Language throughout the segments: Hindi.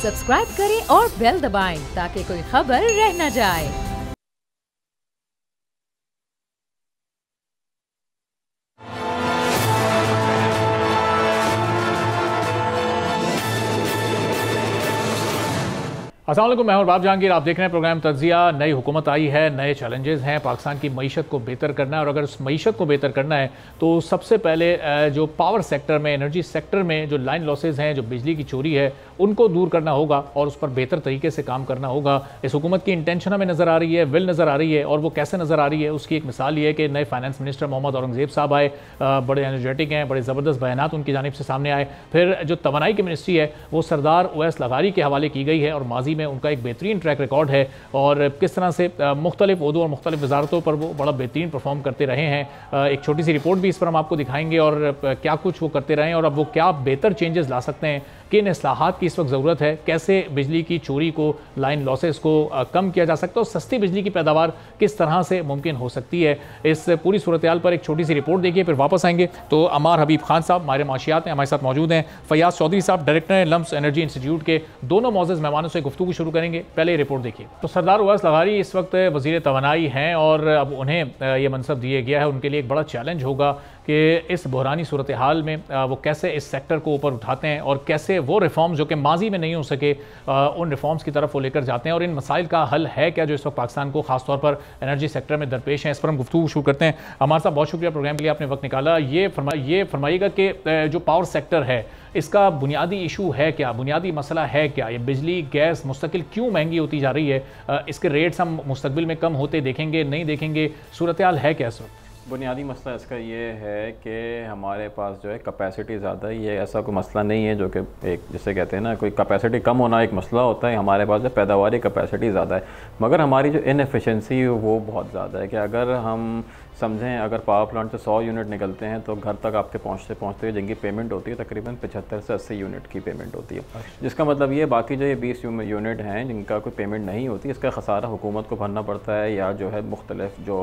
सब्सक्राइब करें और बेल दबाएं ताकि कोई खबर रह न जाए। अस्सलाम वालेकुम, मैं हूं बाब जहांगीर। आप देख रहे हैं प्रोग्राम तज्जिया। नई हुकूमत आई है, नए चैलेंजेस हैं, पाकिस्तान की मईशत को बेहतर करना है और अगर उस मईशत को बेहतर करना है तो सबसे पहले जो पावर सेक्टर में, एनर्जी सेक्टर में जो लाइन लॉसेज हैं, जो बिजली की चोरी है, उनको दूर करना होगा और उस पर बेहतर तरीके से काम करना होगा। इस हुकूमत की इंटेंशन हमें नज़र आ रही है, विल नज़र आ रही है और वो कैसे नज़र आ रही है उसकी एक मिसाल ये है कि नए फाइनेंस मिनिस्टर मोहम्मद औरंगजेब साहब आए, बड़े एनर्जेटिक हैं, बड़े ज़बरदस्त बयानात उनकी जानिब से सामने आए। फिर जो तवानाई की मिनिस्ट्री है वो सरदार उवैस लगारी के हवाले की गई है और माजी में उनका एक बेहतरीन ट्रैक रिकॉर्ड है और किस तरह से मुख्तलिफ ओहदों और मुख्तलिफ वजारतों पर वो बड़ा बेहतरीन परफॉर्म करते रहे हैं। एक छोटी सी रिपोर्ट भी इस पर हम आपको दिखाएंगे और क्या कुछ वो करते रहे हैं और अब वो क्या बेहतर चेंजेस ला सकते हैं, किन इस्लाहात की इस वक्त ज़रूरत है, कैसे बिजली की चोरी को, लाइन लॉसेस को कम किया जा सकता है और सस्ती बिजली की पैदावार किस तरह से मुमकिन हो सकती है। इस पूरी सूरत हाल पर एक छोटी सी रिपोर्ट देखिए, फिर वापस आएंगे। तो अमार हबीब खान साहब माहिर माशियात हैं, हमारे साथ मौजूद हैं। फयाज चौधरी साहब डायरेक्टर हैं लम्स एनर्जी इंस्टीट्यूट के। दोनों मौजूद मेहमानों से गुफ्तगू शुरू करेंगे। पहले रिपोर्ट देखिए। तो सरदार उवैस लगारी इस वक्त वज़ीर तवानाई हैं और अब उन्हें ये मनसब दिया गया है। उनके लिए एक बड़ा चैलेंज होगा कि इस बहरानी सूरत हाल में वो कैसे इस सेक्टर को ऊपर उठाते हैं और कैसे वो रिफॉर्म्स जो कि माजी में नहीं हो सके उन रिफॉर्म्स की तरफ वो लेकर जाते हैं और इन मसाइल का हल है क्या जो इस वक्त पाकिस्तान को खासतौर पर एनर्जी सेक्टर में दरपेश हैं। इस पर हम गुफ्तगू शुरू करते हैं। अमार साहब, बहुत शुक्रिया प्रोग्राम के लिए आपने वक्त निकाला। ये फरमाइएगा कि जो पावर सेक्टर है इसका बुनियादी इशू है क्या, बुनियादी मसला है क्या? ये बिजली गैस मुस्तकिल क्यों महंगी होती जा रही है? इसके रेट्स हम मुस्तकबिल में कम होते देखेंगे, नहीं देखेंगे? सूरत हाल है क्या इस वक्त? बुनियादी मसला इसका ये है कि हमारे पास जो है कैपेसिटी ज़्यादा है। ये ऐसा कोई मसला नहीं है जो कि एक जिसे कहते हैं ना, कोई कैपेसिटी कम होना एक मसला होता है। हमारे पास जो पैदावारी कैपेसिटी ज़्यादा है मगर हमारी जो इनएफिशिएंसी है वो बहुत ज़्यादा है। कि अगर हम समझें, अगर पावर प्लांट से 100 यूनिट निकलते हैं तो घर तक आपके पहुँचते पहुँचते जिनकी पेमेंट होती है तकरीबन 75 से 80 यूनिट की पेमेंट होती है। जिसका मतलब ये बाकी जो ये 20 यूनिट हैं जिनका कोई पेमेंट नहीं होती, इसका खसारा हुकूमत को भरना पड़ता है या जो है मुख्तलिफ जो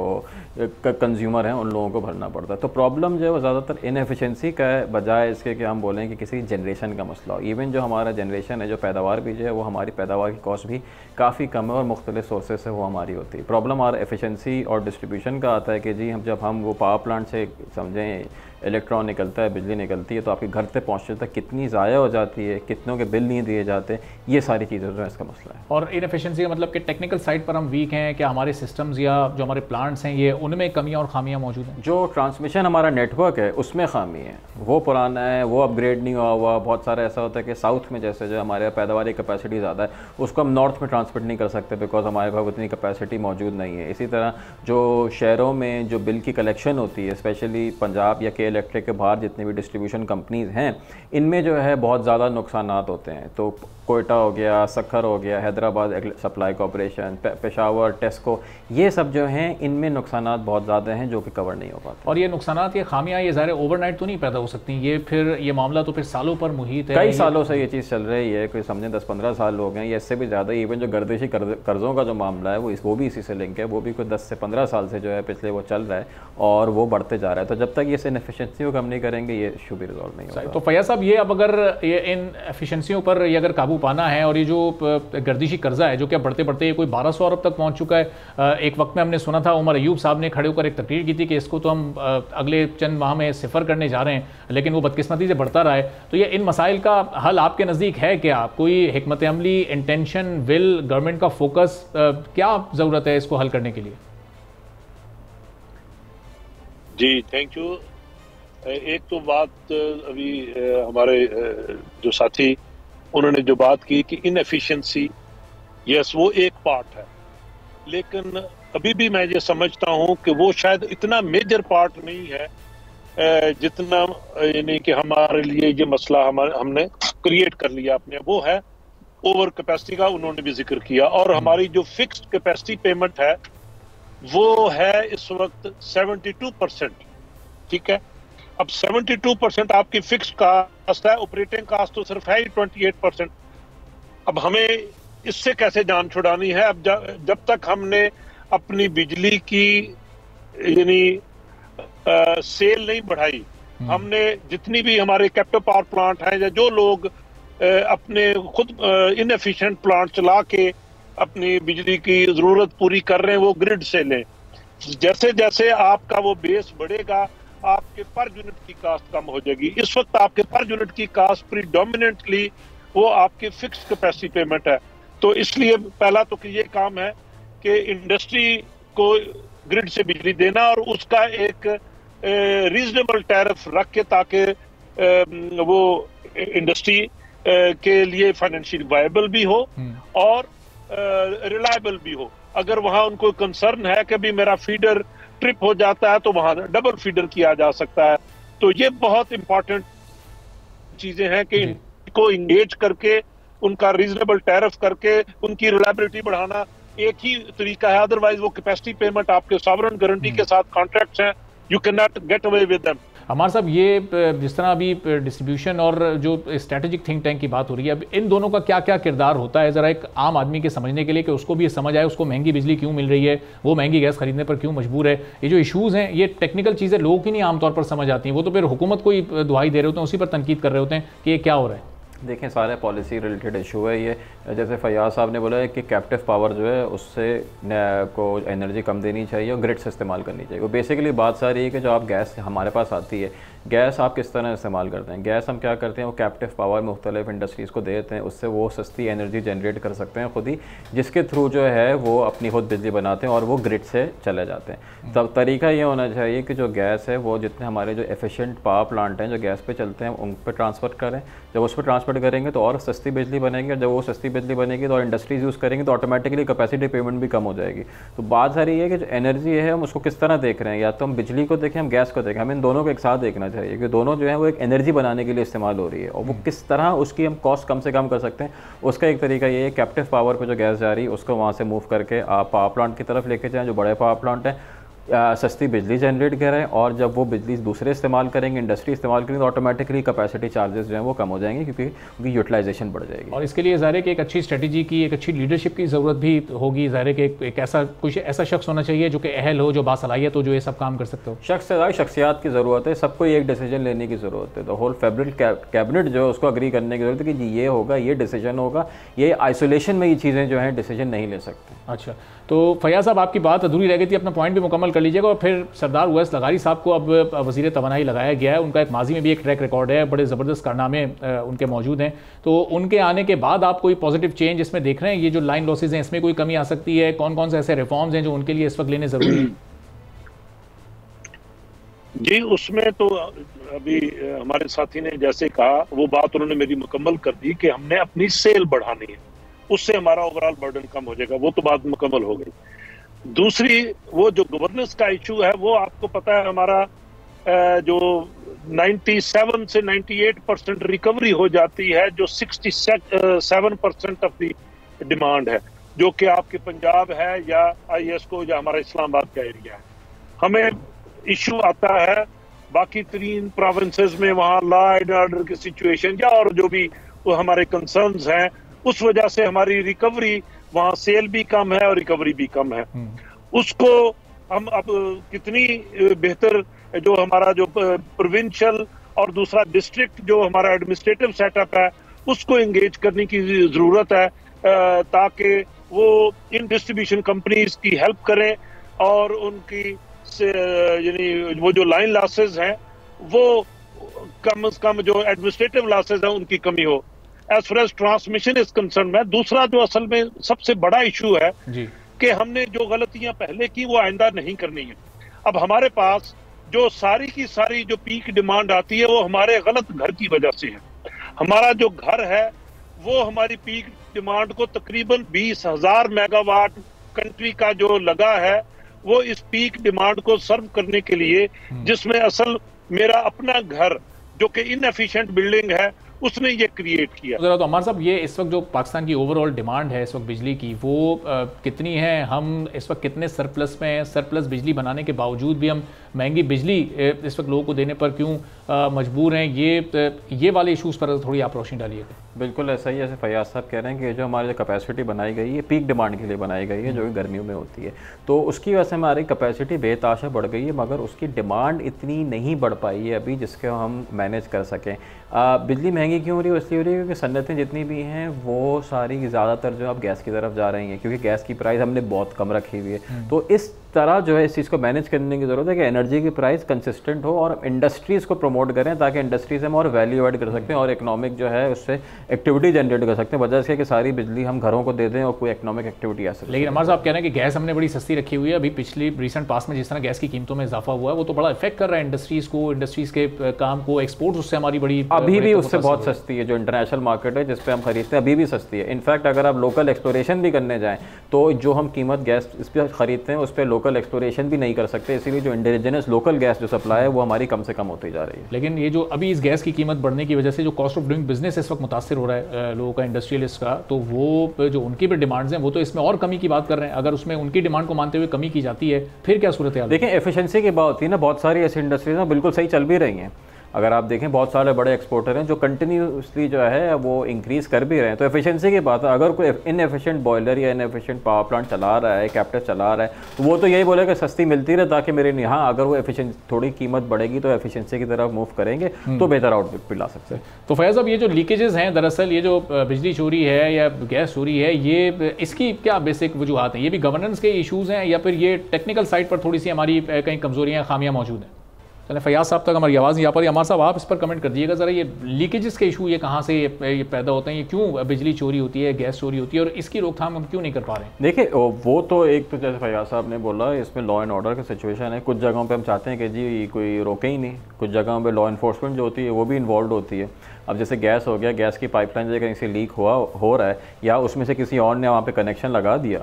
कंज्यूमर हैं उन लोगों को भरना पड़ता है। तो प्रॉब्लम जो है वो ज़्यादातर इनएफिशिएंसी का है बजाय इसके कि हम बोलें कि किसी जनरेशन का मसला हो। इवन जो हमारा जनरेशन है, जो पैदावार भी जो है वो हमारी पैदावार की कॉस्ट भी काफ़ी कम है और मुख्तलिफ सोर्सेज से वो हमारी होती है। प्रॉब्लम हमारा एफिशिएंसी और डिस्ट्रीब्यूशन का आता है कि जी जब हम वो पावर प्लांट से समझें इलेक्ट्रॉन निकलता है, बिजली निकलती है तो आपके घर तक पहुँचने तक कितनी ज़ाया हो जाती है, कितनों के बिल नहीं दिए जाते, ये सारी चीज़ें जो है इसका मसला है। और इनएफिशिएंसी का मतलब कि टेक्निकल साइड पर हम वीक हैं क्या? हमारे सिस्टम्स या जो हमारे प्लांट्स हैं ये उनमें कमियां और खामियां मौजूद हैं? जो ट्रांसमिशन हमारा नेटवर्क है उसमें खामी है, वो पुराना है, वो अपग्रेड नहीं हुआ। बहुत सारा ऐसा होता है कि साउथ में जैसे जो हमारे पैदावारी कैपेसिटी ज़्यादा है उसको हम नॉर्थ में ट्रांसमिट नहीं कर सकते बिकॉज हमारे पास उतनी कैपेसिटी मौजूद नहीं है। इसी तरह जो शहरों में जो बिल की कलेक्शन होती है, स्पेशली पंजाब या के इलेक्ट्रिक के बाहर जितनी भी डिस्ट्रीब्यूशन कंपनीज़ हैं, इनमें जो है बहुत ज़्यादा नुकसानात होते हैं। तो कोयटा हो गया, सखर हो गया, हैदराबाद सप्लाई कॉर्पोरेशन, पेशावर, टेस्को, ये सब जो हैं इनमें नुकसानात बहुत ज़्यादा हैं जो कि कवर नहीं हो पाते। और ये नुकसानात, ये खामियां, ये ज़ाहिर ओवरनाइट तो नहीं पैदा हो सकती, ये फिर ये मामला तो फिर सालों पर मुहित है। कई सालों से ये चीज़ चल रही है, कोई समझें 10-15 साल हो गए या इससे भी ज़्यादा। इवन जो गर्दिशी कर्ज़ों का जो मामला है वो भी इसी से लिंक है, वो भी कोई 10 से 15 साल से जो है पिछले वो चल रहा है और वो बढ़ते जा रहा है। तो जब तक ये इनएफिशिएंसी को कम नहीं करेंगे ये इशू भी रिजॉल्व नहीं होगा। तो फैयाज साहब, ये अब अगर ये इन एफिशिएंसियों पर ये अगर काबू पाना है और ये जो गर्दिशी कर्जा है जो कि बढ़ते बढ़ते कोई 1200 अरब तक पहुंच चुका है। एक वक्त में हमने सुना था उमर अयूब साहब ने खड़े होकर एक तकरीर की थी कि इसको तो हम अगले चंद माह में सिफर करने जा रहे हैं, लेकिन वो बदकिस्मती से बढ़ता रहा है। तो ये इन मसाइल का हल आपके नज़दीक है क्या? कोई हिकमत अमली, इंटेंशन, विल, गवर्नमेंट का फोकस, क्या ज़रूरत है इसको हल करने के लिए? जी थैंक यू। एक तो बात अभी हमारे जो साथी उन्होंने जो बात की कि इनएफिशिएंसी, यस वो एक पार्ट है, लेकिन अभी भी मैं ये समझता हूं कि वो शायद इतना मेजर पार्ट नहीं है जितना यानी कि हमारे लिए ये मसला हमने क्रिएट कर लिया अपने। वो है ओवर कैपेसिटी का, उन्होंने भी जिक्र किया। और हमारी जो फिक्स्ड कैपेसिटी पेमेंट है वो है इस वक्त 72%। ठीक है, अब 72% आपकी फिक्स्ड कास्ट है, ऑपरेटिंग कास्ट तो सिर्फ है ही 28%। अब हमें इससे कैसे जान छुड़ानी है? अब जब तक हमने अपनी बिजली की यानी सेल नहीं बढ़ाई, हमने जितनी भी हमारे कैप्टिव पावर प्लांट हैं या जो लोग अपने खुद इनएफिशिएंट प्लांट चला के अपनी बिजली की जरूरत पूरी कर रहे हैं, वो ग्रिड से लें। जैसे जैसे आपका वो बेस बढ़ेगा, आपके पर यूनिट की कास्ट कम हो जाएगी। इस वक्त आपके पर यूनिट की कास्ट प्रीडोमिनेंटली वो आपकी फिक्स्ड कैपेसिटी पेमेंट है। तो इसलिए पहला तो ये काम है कि इंडस्ट्री को ग्रिड से बिजली देना और उसका एक रीजनेबल टैरिफ रख के, ताकि वो इंडस्ट्री के लिए फाइनेंशियल वायबल भी हो और रिलायबल भी हो। अगर वहां उनको कंसर्न है कि भी मेरा फीडर ट्रिप हो जाता है तो वहां डबल फीडर किया जा सकता है। तो ये बहुत इंपॉर्टेंट चीजें हैं कि इनको इंगेज करके उनका रीजनेबल टैरिफ करके उनकी रिलायबिलिटी बढ़ाना एक ही तरीका है। अदरवाइज वो कैपेसिटी पेमेंट आपके सॉवरेन गारंटी के साथ कॉन्ट्रैक्ट्स हैं, you can not get away with them. हमारे साहब, ये जिस तरह अभी डिस्ट्रीब्यूशन और जो स्ट्रेटेजिक थिंक टैंक की बात हो रही है, अब इन दोनों का क्या क्या किरदार होता है ज़रा एक आम आदमी के समझने के लिए, कि उसको भी ये समझ आए उसको महंगी बिजली क्यों मिल रही है, वो महंगी गैस खरीदने पर क्यों मजबूर है। ये जो इशूज़ हैं, ये टेक्निकल चीज़ें लोगों की नहीं आमतौर पर समझ आती हैं, वो तो फिर हुकूमत को ही दुहाई दे रहे होते हैं, उसी पर तनकीद कर रहे होते हैं कि ये क्या हो रहा है। देखें, सारे पॉलिसी रिलेटेड इशू है ये। जैसे फयाज साहब ने बोला है कि कैप्टिव पावर जो है उससे को एनर्जी कम देनी चाहिए और ग्रिड से इस्तेमाल करनी चाहिए। वो बेसिकली बात सारी है कि जो आप गैस हमारे पास आती है, गैस आप किस तरह इस्तेमाल करते हैं। गैस हम क्या करते हैं, वो कैप्टिव पावर मुख्तलिफ इंडस्ट्रीज़ को देते हैं, उससे वो सस्ती एनर्जी जनरेट कर सकते हैं खुद ही, जिसके थ्रू जो है वो अपनी खुद बिजली बनाते हैं और वो ग्रिड से चले जाते हैं। तब तरीका ये होना चाहिए कि जो गैस है वो जितने हमारे जो एफिशिएंट पावर प्लांट हैं जो गैस पे चलते हैं उन पर ट्रांसफ़र करें। जब उस पर ट्रांसफ़र करेंगे तो और सस्ती बिजली बनेगी, और जब वो सस्ती बिजली बनेगी तो इंडस्ट्रीज़ यूज़ करेंगे तो ऑटोमेटिकली कैपेसिटी पेमेंट भी कम हो जाएगी। तो बात सारी ये है कि जो एनर्जी है हम उसको किस तरह देख रहे हैं, या तो हम बिजली को देखें, हम गैस को देखें, हमें इन दोनों को एक साथ देखना चाहिए कि दोनों जो है वो एक एनर्जी बनाने के लिए इस्तेमाल हो रही है, और वो किस तरह उसकी हम कॉस्ट कम से कम कर सकते हैं। उसका एक तरीका ये है, कैप्टिव पावर पे जो गैस जा रही है उसको वहाँ से मूव करके आप पावर प्लांट की तरफ लेके जाएँ, जो बड़े पावर प्लांट हैं सस्ती बिजली जनरेट करें, और जब वो बिजली दूसरे इस्तेमाल करेंगे, इंडस्ट्री इस्तेमाल करेंगे, तो ऑटोमेटिकली कैपेसिटी चार्जेस जो हैं वो कम हो जाएंगे क्योंकि उनकी यूटिलाइजेशन बढ़ जाएगी। और इसके लिए ज़ाहिर है कि एक अच्छी स्ट्रेटजी की, एक अच्छी लीडरशिप की ज़रूरत भी होगी। ज़ाहिर है कि एक ऐसा कुछ ऐसा शख्स होना चाहिए जो कि अहल हो, जो बासलाहियत हो, जो ये सब काम कर सकते हो। शख्स से ज़्यादा शख्सियात की ज़रूरत है, सबको एक डिसीजन लेने की ज़रूरत है। तो होल फेडरल कैबिनेट जो है उसको अग्री करने की ज़रूरत है कि जी ये होगा, ये डिसीजन होगा, ये आइसोलेशन में ये चीज़ें जो हैं डिसीजन नहीं ले सकते। अच्छा, तो फयाज साहब आपकी बात अधूरी रह गई थी, अपना पॉइंट भी मुकम्मल कर लीजिएगा। और फिर सरदार उवैस लगारी साहब को अब वज़ीर तवानाई लगाया गया है, उनका एक माजी में भी एक ट्रैक रिकॉर्ड है, बड़े ज़बरदस्त कारनामे उनके मौजूद हैं। तो उनके आने के बाद आप कोई पॉजिटिव चेंज इसमें देख रहे हैं? ये जो लाइन लॉसेज हैं इसमें कोई कमी आ सकती है? कौन कौन से ऐसे रिफॉर्म्स हैं जो उनके लिए इस वक्त लेने ज़रूरी हैं? जी, उसमें तो अभी हमारे साथी ने जैसे कहा वो बात उन्होंने मेरी मुकम्मल कर दी कि हमने अपनी सेल बढ़ानी है, उससे हमारा ओवरऑल बर्डन कम हो जाएगा, वो तो बात मुकम्मल हो गई। दूसरी, वो जो गवर्नेंस का इशू है, वो आपको पता है हमारा जो 97 से 98% रिकवरी हो जाती है, जो 67% ऑफ द डिमांड है, जो कि आपके पंजाब है या ISCO या हमारा इस्लामाबाद का एरिया है। हमें इशू आता है बाकी 3 प्रोविंसेस में, वहाँ लॉ एंड ऑर्डर की सिचुएशन या और जो भी वो हमारे कंसर्न्स हैं, उस वजह से हमारी रिकवरी वहाँ सेल भी कम है और रिकवरी भी कम है। उसको हम अब कितनी बेहतर जो हमारा जो प्रोविंशियल और दूसरा डिस्ट्रिक्ट जो हमारा एडमिनिस्ट्रेटिव सेटअप है उसको एंगेज करने की जरूरत है, ताकि वो इन डिस्ट्रीब्यूशन कंपनीज की हेल्प करें और उनकी यानी वो जो लाइन लॉसेज हैं वो कम से कम जो एडमिनिस्ट्रेटिव लॉसेज हैं उनकी कमी हो। As far as transmission is concern है। दूसरा जो असल में सबसे बड़ा इशू है कि हमने जो गलतियां पहले की वो आइंदा नहीं करनी है। अब हमारे पास जो सारी की सारी जो पीक डिमांड आती है वो हमारे गलत घर की वजह से है। हमारा जो घर है वो हमारी पीक डिमांड को तकरीबन 20,000 मेगावाट कंट्री का जो लगा है वो इस पीक डिमांड को सर्व करने के लिए, जिसमें असल मेरा अपना घर जो कि इनएफिशिएंट बिल्डिंग है उसने ये क्रिएट किया। जरा तो अमर साहब, ये इस वक्त जो पाकिस्तान की ओवरऑल डिमांड है इस वक्त बिजली की, वो कितनी है? हम इस वक्त कितने सरप्लस में हैं? सरप्लस बिजली बनाने के बावजूद भी हम महंगी बिजली इस वक्त लोगों को देने पर क्यों मजबूर हैं, ये वाले इशूज़ पर थोड़ी आप रोशनी डालिएगा। बिल्कुल ऐसा ही, जैसे फैयाज साहब कह रहे हैं कि जो हमारी जो कैपेसिटी बनाई गई है पीक डिमांड के लिए बनाई गई है, जो कि गर्मियों में होती है, तो उसकी वजह से हमारी कैपेसिटी बेताशा बढ़ गई है, मगर उसकी डिमांड इतनी नहीं बढ़ पाई है अभी जिसके हम मैनेज कर सकें। बिजली महंगी क्यों हो रही है? इसलिए हो रही है क्योंकि सन्नतें जितनी भी हैं वो सारी ज़्यादातर जो अब गैस की तरफ जा रही हैं, क्योंकि गैस की प्राइस हमने बहुत कम रखी हुई है। तो इस तरह जो है इस चीज़ को मैनेज करने की ज़रूरत है कि एनर्जी की प्राइस कंसिस्टेंट हो और इंडस्ट्रीज़ को प्रमोट करें, ताकि इंडस्ट्रीज हम और वैल्यू ऐड कर सकते हैं और इकोनॉमिक जो है उससे एक्टिविटी जनरेट कर सकते हैं, वजह से कि सारी बिजली हम घरों को दे दें और कोई इकोनॉमिक एक्टिविटी आ सके। लेकिन हमारे साहब कह रहे हैं कि गैस हमने बड़ी सस्ती रखी हुई है, अभी पिछली रिसेंट पास में जिस तरह गैस की कीमतों में इजाफा हुआ है वो तो बड़ा इफेक्ट कर रहा है इंडस्ट्रीज़ को, इंडस्ट्रीज़ के काम को, एक्सपोर्ट्स उससे हमारी बड़ी अभी भी उससे बहुत सस्ती है। जो इंटरनेशनल मार्केट है जिस पे हम खरीदते हैं अभी भी सस्ती है। इनफैक्ट अगर आप लोकल एक्सप्लोरेशन भी करने जाएं तो जो हम कीमत गैस इस पर खरीदते हैं उस पर लोकल एक्सप्लोरेशन भी नहीं कर सकते, इसीलिए जो इंडिजिनस लोकल गैस जो सप्लाई है वो हमारी कम से कम होती जा रही है। लेकिन ये जो अभी इस गैस की कीमत बढ़ने की वजह से जो कॉस्ट ऑफ डूइंग बिजनेस इस वक्त मुतासर हो रहा है लोगों का, इंडस्ट्रियलिस्ट का, तो वो जो उनकी भी डिमांड्स हैं वो तो इसमें और कमी की बात कर रहे हैं। अगर उसमें उनकी डिमांड को मानते हुए कमी की जाती है फिर क्या सूरत है? देखें, एफिशिएंसी की बात होती है ना, बहुत सारी ऐसी इंडस्ट्रीज हैं बिल्कुल सही चल भी रही हैं। अगर आप देखें बहुत सारे बड़े एक्सपोर्टर हैं जो कंटिन्यूसली जो है वो इंक्रीज़ कर भी रहे हैं, तो एफिशिएंसी की बात है। अगर कोई इनएफिशिएंट बॉयलर या इनएफिशिएंट पावर प्लांट चला रहा है, कैप्टिव चला रहा है, तो वो तो यही बोलेगा सस्ती मिलती रहे ताकि मेरे यहाँ अगर वो एफिशिएंट थोड़ी कीमत बढ़ेगी तो एफिशिएंसी की तरफ मूव करेंगे तो बेहतर आउटपुट भी ला सकते हैं। तो फैज़ साहब, ये जो लीकेजेस हैं, दरअसल ये जो बिजली चोरी है या गैस चोरी है, ये इसकी क्या बेसिक वजूहत हैं? ये भी गवर्नेंस के इशूज़ हैं या फिर ये टेक्निकल साइड पर थोड़ी सी हमारी कहीं कमजोरियाँ, खामियाँ मौजूद हैं? चलें, फैयाज साहब तक हमारी आवाज़ यहाँ पर, अमर साहब आप इस पर कमेंट कर दीजिएगा ज़रा, ये लीकेजेस के इशू ये कहाँ से ये पैदा होते हैं, ये क्यों बिजली चोरी होती है, गैस चोरी होती है और इसकी रोकथाम हम क्यों नहीं कर पा रहे हैं? देखिए, वो तो एक तो जैसे फैयाज साहब ने बोला इसमें लॉ एंड ऑर्डर की सिचुएशन है। कुछ जगहों पे हम चाहते हैं कि जी कोई रोके ही नहीं, कुछ जगहों पे लॉ इन्फोर्समेंट जो होती है वो भी इन्वॉल्व होती है। अब जैसे गैस हो गया, गैस की पाइपलाइन जगह कहीं से लीक हो रहा है या उसमें से किसी और ने वहाँ पे कनेक्शन लगा दिया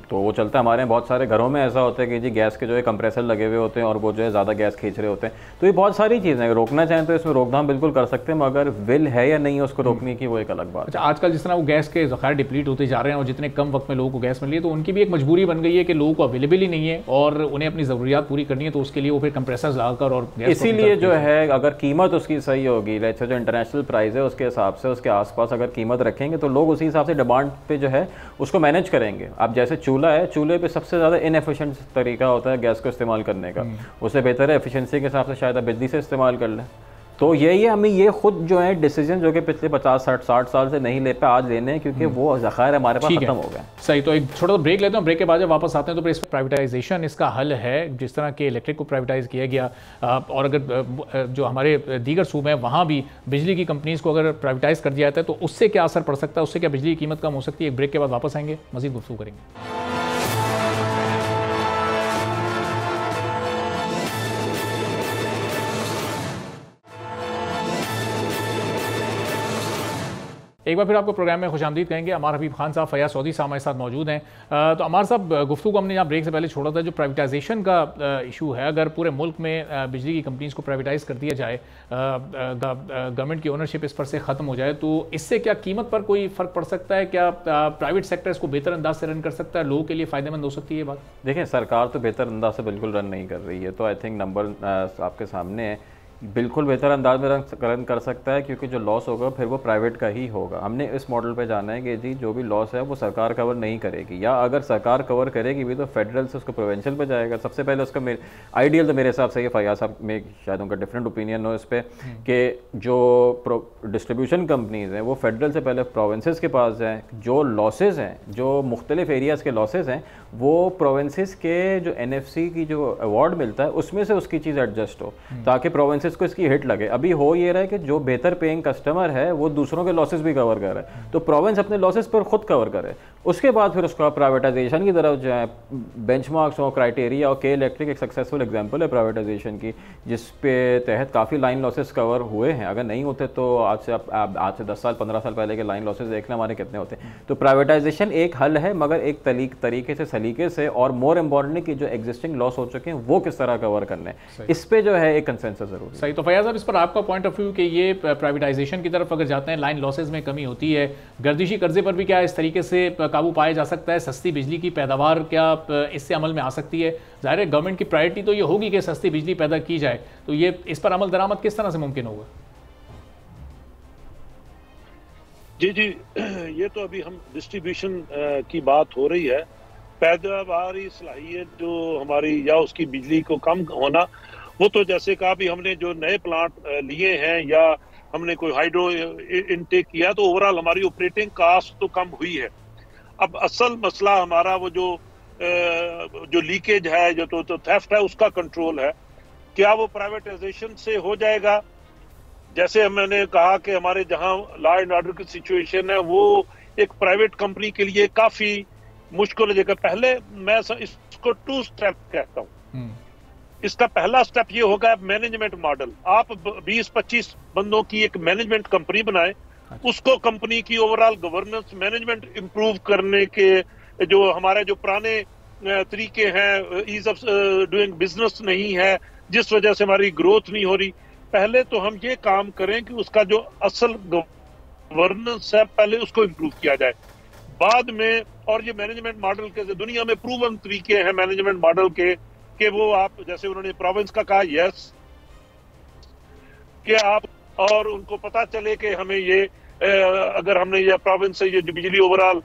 तो वो चलता है। हमारे यहाँ बहुत सारे घरों में ऐसा होता है कि जी गैस के जो है कंप्रेसर लगे हुए होते हैं और वो जो है ज़्यादा गैस खींच रहे होते हैं। तो ये बहुत सारी चीज़ें हैं, रोकना चाहें तो इसमें रोकथाम बिल्कुल कर सकते हैं, मगर विल है या नहीं है उसको रोकने की वो एक अलग बात। अच्छा, आजकल जिस तरह वो गैस के ज़खायर डिप्लीट होते जा रहे हैं और जितने कम वक्त में लोगों को गैस मिल रही है तो उनकी भी एक मजबूरी बन गई है कि लोगों को अवेलेबल ही नहीं है और उन्हें अपनी ज़रूरियात पूरी करनी है, तो उसके लिए वो फिर कंप्रेसर लगाकर और गैस, इसीलिए जो है अगर कीमत उसकी सही होगी, जैसे जो इंटरनेशनल प्राइस है उसके हिसाब से उसके आसपास अगर कीमत रखेंगे तो लोग उसी हिसाब से डिमांड पे जो है उसको मैनेज करेंगे। अब जैसे चूल्हा है, चूल्हे पे सबसे ज़्यादा इनएफिशिएंट तरीका होता है गैस को इस्तेमाल करने का, उससे बेहतर है एफिशिएंसी के हिसाब से शायद आप बिजली से इस्तेमाल कर लें। तो यही है, हमें ये खुद जो है डिसीजन जो कि पिछले 50-60 साल से नहीं ले पे आज लेने हैं क्योंकि वो ज़खायर हमारे पास खत्म हो गया। सही, तो एक छोटा सा ब्रेक लेते हैं, ब्रेक के बाद जब वापस आते हैं तो फिर इस पर प्राइवेटाइजेशन इसका हल है। जिस तरह के इलेक्ट्रिक को प्राइवेटाइज किया गया और अगर जो हमारे दीगर सूबे हैं वहाँ भी बिजली की कंपनीज़ को अगर प्राइवेटाइज कर दिया जाता है तो उससे क्या असर पड़ सकता है, उससे क्या बिजली की कीमत कम हो सकती है? एक ब्रेक के बाद वापस आएंगे, मज़ीद गुफ्तगू करेंगे। एक बार फिर आपको प्रोग्राम में खुशामदीद कहेंगे। अमार हबीब खान साहब, फैयाज सऊदी साहब हमारे साथ मौजूद हैं। तो अमार साहब, गुफ्तगू हमने यहाँ ब्रेक से पहले छोड़ा था, जो प्राइवेटाइजेशन का इशू है, अगर पूरे मुल्क में बिजली की कंपनीज़ को प्राइवेटाइज कर दिया जाए, गवर्नमेंट की ओनरशिप इस पर से ख़त्म हो जाए, तो इससे क्या कीमत पर कोई फ़र्क पड़ सकता है? क्या प्राइवेट सेक्टर इसको बेहतर अंदाज से रन कर सकता है? लोगों के लिए फ़ायदेमंद हो सकती है ये बात? देखिए, सरकार तो बेहतर अंदाज से बिल्कुल रन नहीं कर रही है, तो आई थिंक नंबर आपके सामने है, बिल्कुल बेहतर अंदाज में रन कर सकता है क्योंकि जो लॉस होगा फिर वो प्राइवेट का ही होगा। हमने इस मॉडल पे जाना है कि जी जो भी लॉस है वो सरकार कवर नहीं करेगी, या अगर सरकार कवर करेगी भी तो फेडरल से उसको प्रोविंशियल पे जाएगा। सबसे पहले उसका आइडियल तो मेरे हिसाब से ये, फैयाज साहब में शायद उनका डिफरेंट ओपिनियन हो इस पर, कि जो डिस्ट्रीब्यूशन कंपनीज़ हैं वो फेडरल से पहले प्रोविंसेस के पास जाएँ। जो लॉसेज हैं, जो मुख्तलिफ एरियाज़ के लॉसेज हैं, वो प्रोविंसेस के जो NFC की जो अवार्ड मिलता है उसमें से उसकी चीज़ एडजस्ट हो ताकि प्रोविंसेस को इसकी हिट लगे। अभी हो ये रहा है कि जो बेहतर पेइंग कस्टमर है वो दूसरों के लॉसेस भी कवर कर रहा है, तो प्रोविंस अपने लॉसेस पर खुद कवर करे, उसके बाद फिर उसका प्राइवेटाइजेशन की तरफ जो है बेंचमार्क्स हो, क्राइटेरिया हो। के इलेक्ट्रिक एक सक्सेसफुल एग्जांपल है प्राइवेटाइजेशन की, जिस पे तहत काफ़ी लाइन लॉसेस कवर हुए हैं। अगर नहीं होते तो आज से 10 साल 15 साल पहले के लाइन लॉसेस देख लें हमारे कितने होते। तो प्राइवेटाइजेशन एक हल है, मगर एक तरीके से सलीके से, और मोर इम्पॉर्टेंटली कि जो एग्जिस्टिंग लॉस हो चुके हैं वो किस तरह कवर करने, इस पे जो है एक कंसेंसस जरूरी है। सही। तो फैयाज साहब, इस पर आपका पॉइंट ऑफ व्यू कि ये प्राइवेटाइजेशन की तरफ अगर जाते हैं, लाइन लॉसेज में कमी होती है, गर्दिशी कर्जे पर भी क्या इस तरीके से काबू पाया जा सकता है? सस्ती बिजली की पैदावार क्या इससे अमल में आ सकती है? ज़ाहिर है गवर्नमेंट की प्रायोरिटी तो ये होगी कि सस्ती बिजली पैदा की जाए, तो ये इस पर अमल दरामद किस तरह से मुमकिन होगा? जी, ये तो अभी हम डिस्ट्रीब्यूशन की बात हो रही है। पैदावारी सलाहियत जो हमारी या उसकी बिजली को कम होना, वो तो जैसे कहा भी हमने जो नए प्लांट लिए हैं या हमने कोई हाइड्रो इनटेक किया तो ओवरऑल हमारी ऑपरेटिंग कास्ट तो कम हुई है। अब असल मसला हमारा वो जो लीकेज है, जो तो थेफ्ट है, उसका कंट्रोल है। क्या वो प्राइवेटाइजेशन से हो जाएगा? जैसे मैंने कहा कि हमारे जहां लॉ एंड ऑर्डर की सिचुएशन है वो एक प्राइवेट कंपनी के लिए काफी मुश्किल हो जाएगा। पहले मैं इसको 2 स्टेप कहता हूं। इसका पहला स्टेप ये होगा मैनेजमेंट मॉडल। आप 20-25 बंदों की एक मैनेजमेंट कंपनी बनाए, उसको कंपनी की ओवरऑल गवर्नेंस मैनेजमेंट इंप्रूव करने के जो हमारे जो पुराने तरीके हैं, ईज ऑफ डूइंग बिजनेस नहीं है, जिस वजह से हमारी ग्रोथ नहीं हो रही, पहले तो हम ये काम करें कि उसका जो असल गवर्नेंस है पहले उसको इंप्रूव किया जाए। बाद में और ये मैनेजमेंट मॉडल के दुनिया में प्रूवन तरीके हैं मैनेजमेंट मॉडल के कि वो आप जैसे उन्होंने प्रोविंस का कहा, यस, कि आप और उनको पता चले कि हमें ये अगर हमने ये प्रोविंस से ये बिजली ओवरऑल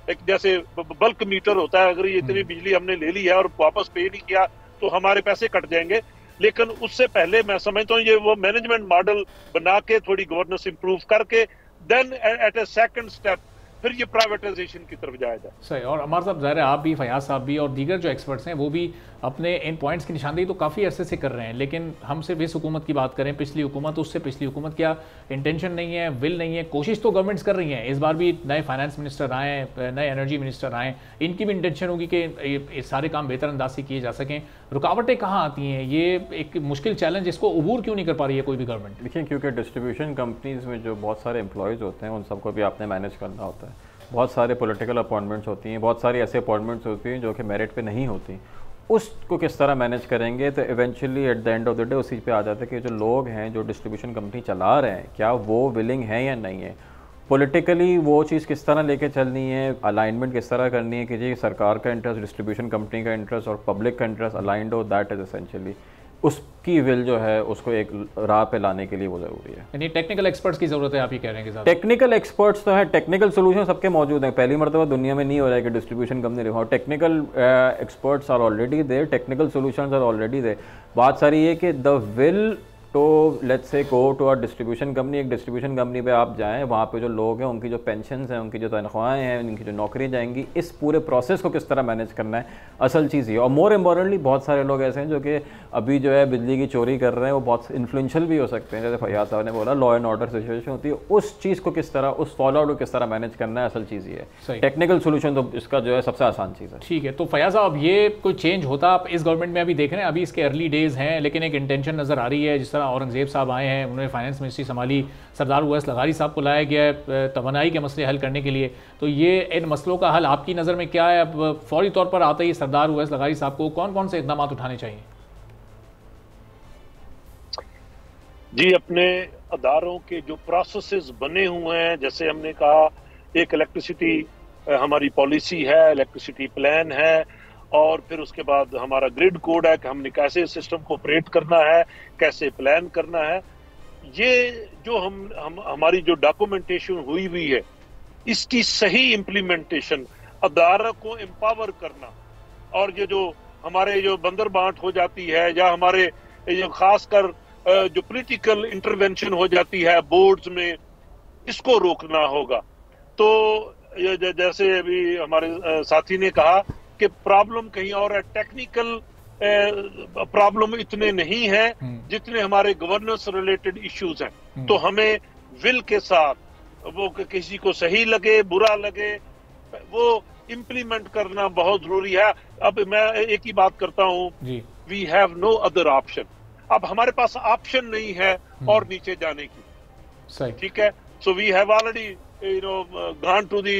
एक जैसे बल्क मीटर होता है, अगर ये इतनी बिजली हमने ले ली है और वापस पे नहीं किया तो हमारे पैसे कट जाएंगे। लेकिन उससे पहले मैं समझता हूँ ये वो मैनेजमेंट मॉडल बना के थोड़ी गवर्नेंस इंप्रूव करके देन एट ए सेकंड स्टेप फिर ये प्राइवेटाइजेशन की तरफ जाया जाए। सही। और अमर साहब, ज़ाहिर है आप भी, फयाज साहब भी और दीगर जो एक्सपर्ट्स हैं वो भी अपने इन पॉइंट्स की निशानदेही तो काफ़ी अरसे से कर रहे हैं, लेकिन हम सिर्फ इस हुकूमत की बात करें, पिछली हुकूमत, उससे पिछली हुकूमत, क्या इंटेंशन नहीं है, विल नहीं है? कोशिश तो गवर्नमेंट्स कर रही हैं। इस बार भी नए फाइनेंस मिनिस्टर आए, नए एनर्जी मिनिस्टर आए, इनकी भी इंटेंशन होगी कि ये सारे काम बेहतर अंदाज से किए जा सकें। रुकावटें कहाँ आती हैं? ये एक मुश्किल चैलेंज, इसको अबूर क्यों नहीं कर पा रही है कोई भी गवर्नमेंट? देखिए, क्योंकि डिस्ट्रीब्यूशन कंपनीज में जो बहुत सारे एम्प्लॉयज़ होते हैं उन सबको भी आपने मैनेज करना होता है। बहुत सारे पॉलिटिकल अपॉइंटमेंट्स होती हैं, बहुत सारी ऐसे अपॉइंटमेंट्स होती हैं जो कि मेरिट पे नहीं होती। उसको किस तरह मैनेज करेंगे? तो eventually at the end of the day उस चीज़ पे आ जाता है कि जो लोग हैं जो डिस्ट्रीब्यूशन कंपनी चला रहे हैं, क्या वो विलिंग है या नहीं है। पॉलिटिकली वो चीज़ किस तरह लेके चलनी है, अलाइनमेंट किस तरह करनी है कि जी सरकार का इंटरेस्ट, डिस्ट्रीब्यूशन कंपनी का इंटरेस्ट और पब्लिक का इंटरेस्ट अलाइंड हो, दैट इज़ एसेंशियली उसकी विल जो है उसको एक राह पे लाने के लिए वो ज़रूरी है। यानी टेक्निकल एक्सपर्ट्स की ज़रूरत है, आप ही कह रहे हैं? टेक्निकल एक्सपर्ट्स तो है, टेक्निकल सोल्यूशन सबके मौजूद हैं। पहली मरतबा दुनिया में नहीं हो रहा है कि डिस्ट्रीब्यूशन कंपनी रहा, technical experts are already there, technical solutions are already there. बात सारी ये कि द विल तो let's say go to our distribution company. एक डिस्ट्रीब्यूशन कंपनी पे आप जाएं, वहाँ पे जो लोग हैं उनकी जो पेंशन्स हैं, उनकी जो तनख्वाहें हैं, उनकी जो नौकरी जाएंगी, इस पूरे प्रोसेस को किस तरह मैनेज करना है, असल चीज़ ये। और मोर इम्पॉर्टेंटली बहुत सारे लोग ऐसे हैं जो कि अभी जो है बिजली की चोरी कर रहे हैं, वो बहुत इन्फ्लुएंशियल भी हो सकते हैं। जैसे फयाज साहब ने बोला लॉ एंड ऑर्डर सिचुएशन होती है, उस चीज़ को किस तरह, उस फॉलो आउट को किस तरह मैनेज करना है, असल चीज़ ये है। टेक्निकल सोल्यूशन तो इसका जो है सबसे आसान चीज़ है। ठीक है। तो फयाज साहब, ये कोई चेंज होता आप इस गवर्नमेंट में अभी देख रहे हैं? अभी इसके अर्ली डेज हैं, लेकिन एक इंटेंशन नज़र आ रही है। जिस तरह औरंगजेब साहब आए हैं, उन्होंने फाइनेंस मिनिस्ट्री संभाली, सरदार उवैस लगारी साहब को लाया गया है तवानाई के मसले हल करने के लिए। तो ये इन मसलों का हल आपकी नज़र में क्या है? अब फौरी तौर पर आते ही सरदार उवैस लगारी साहब को कौन कौन से इक़दाम उठाने चाहिए? जी, अपने अदारों के जो प्रोसेसेस बने हुए हैं, जैसे हमने कहा एक इलेक्ट्रिसिटी हमारी पॉलिसी है, इलेक्ट्रिसिटी प्लान है, और फिर उसके बाद हमारा ग्रिड कोड है कि हमने कैसे सिस्टम को ऑपरेट करना है, कैसे प्लान करना है। ये जो हम हमारी जो डॉक्यूमेंटेशन हुई है, इसकी सही इम्प्लीमेंटेशन, अदारा को एम्पावर करना, और ये जो हमारे जो बंदर बांट हो जाती है या हमारे जो खासकर जो पॉलिटिकल इंटरवेंशन हो जाती है बोर्ड्स में, इसको रोकना होगा। तो जैसे अभी हमारे साथी ने कहा कि प्रॉब्लम कहीं और है, टेक्निकल प्रॉब्लम इतने नहीं है जितने हमारे गवर्नेंस रिलेटेड इश्यूज हैं। तो हमें विल के साथ, वो किसी को सही लगे बुरा लगे, वो इम्प्लीमेंट करना बहुत जरूरी है। अब मैं एक ही बात करता हूँ, we have no other option. अब हमारे पास ऑप्शन नहीं है और नीचे जाने की, ठीक है। So we have already gone to the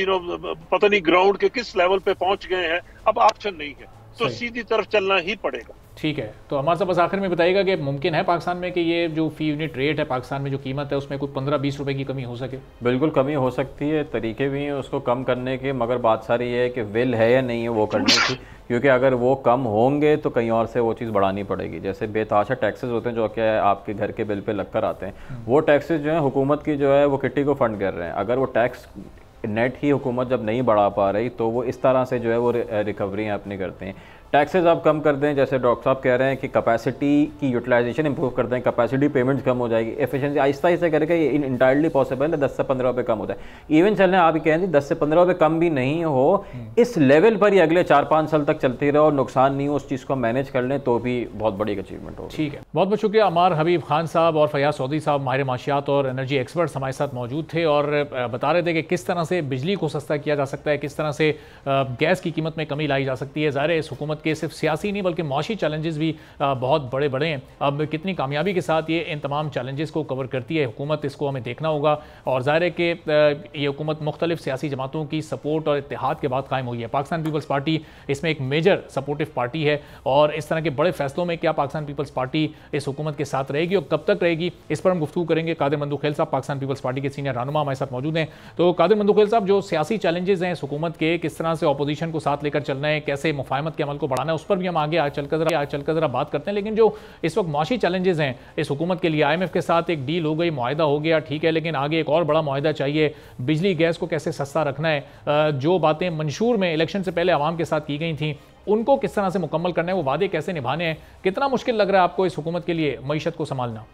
पता नहीं ग्राउंड के किस लेवल पे पहुंच गए हैं, अब ऑप्शन नहीं है, तो सीधी तरफ चलना ही पड़ेगा। ठीक है, तो हमारे साथ बस आखिर में बताइएगा कि मुमकिन है पाकिस्तान में कि ये जो फ़ी यूनिट रेट है पाकिस्तान में, जो कीमत है, उसमें कोई 15-20 रुपए की कमी हो सके? बिल्कुल कमी हो सकती है, तरीके भी हैं उसको कम करने के, मगर बात सारी ये है कि विल है या नहीं है वो करने की, क्योंकि अगर वो कम होंगे तो कहीं और से वो चीज़ बढ़ानी पड़ेगी। जैसे बेतहाशा टैक्सेस होते हैं जो क्या है आपके घर के बिल पे लग कर आते हैं, वो टैक्सेस जो है हुकूमत की जो है वो किट्टी को फंड कर रहे हैं। अगर वो टैक्स नेट ही हुकूमत जब नहीं बढ़ा पा रही तो वो इस तरह से जो है वो रिकवरियाँ अपनी करते हैं। टैक्सेस आप कम कर दें, जैसे डॉक्टर साहब कह रहे हैं कि कैपेसिटी की यूटिलाइजेशन इंप्रूव कर दें, कैपेसिटी पेमेंट्स कम हो जाएगी, एफिशिएंसी आहिस्ता आहिस्ता करके ये इंटायरली पॉसिबल है। 10 से 15 रुपये कम होता है। इवन चलने आप कह दें 10 से 15 रुपये कम भी नहीं हो, इस लेवल पर ही अगले 4-5 साल तक चलती रहे और नुकसान नहीं हो, उस चीज़ को मैनेज कर लें तो भी बहुत बड़ी अचीवमेंट हो। ठीक है, बहुत बहुत शुक्रिया। अमार हबीब खान साहब और फयाज चौधरी साहब माहिर माशियात और एनर्जी एक्सपर्ट्स हमारे साथ मौजूद थे और बता रहे थे कि किस तरह से बिजली को सस्ता किया जा सकता है, किस तरह से गैस की कीमत में कमी लाई जा सकती है। ज़ाहिर है इस हुकूमत के सिर्फ सियासी नहीं बल्कि माशी चैलेंजेस भी बहुत बड़े बड़े हैं। अब कितनी कामयाबी के साथ ये इन तमाम चैलेंजेस को कवर करती है हुकूमत, इसको हमें देखना होगा। और ज़ाहिर है कि ये हुकूमत मुख्तलिफ सियासी जमातों की सपोर्ट और इत्तेहाद के बाद कायम हुई है। पाकिस्तान पीपल्स पार्टी इसमें एक मेजर सपोर्टिव पार्टी है और इस तरह के बड़े फैसलों में क्या पाकिस्तान पीपल्स पार्टी इस हुकूमत के साथ रहेगी और कब तक रहेगी, इस पर हम गुफ्तगू करेंगे। कादिर मंदुखेल साहब पाकिस्तान पीपल्स पार्टी के सीनियर रहनुमा हमारे साथ मौजूद हैं। तो कादिर मंदुखेल साहब, जो सियासी चैलेंजेस हैं इस हुकूमत के, किस तरह से अपोजिशन को साथ लेकर चलना है, कैसे मुफाहमत के अमल को बढ़ाना है, उस पर भी हम आगे आज चलकर जरा बात करते हैं। लेकिन जो इस वक्त माशी चैलेंजेस हैं इस हुकूमत के लिए, IMF के साथ एक डील हो गई, मुआहदा हो गया, ठीक है, लेकिन आगे एक और बड़ा मुआहदा चाहिए। बिजली गैस को कैसे सस्ता रखना है, जो बातें मंशूर में इलेक्शन से पहले आवाम के साथ की गई थी उनको किस तरह से मुकम्मल करना है, वो वादे कैसे निभाने हैं, कितना मुश्किल लग रहा है आपको इस हुकूमत के लिए मईशत को संभालना?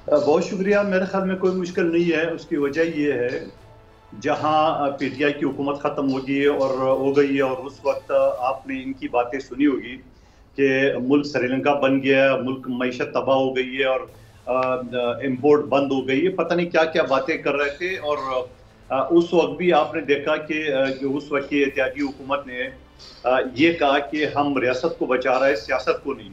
बहुत शुक्रिया। मेरे ख्याल में कोई मुश्किल नहीं है। उसकी वजह ये है जहां PTI की हुकूमत ख़त्म होगी और हो गई है और उस वक्त आपने इनकी बातें सुनी होगी कि मुल्क श्रीलंका बन गया, मुल्क मईशत तबाह हो गई है और इंपोर्ट बंद हो गई है, पता नहीं क्या क्या बातें कर रहे थे। और उस वक्त भी आपने देखा कि उस वक्त की इत्तेहादी हुकूमत ने ये कहा कि हम रियासत को बचा रहे हैं, सियासत को नहीं,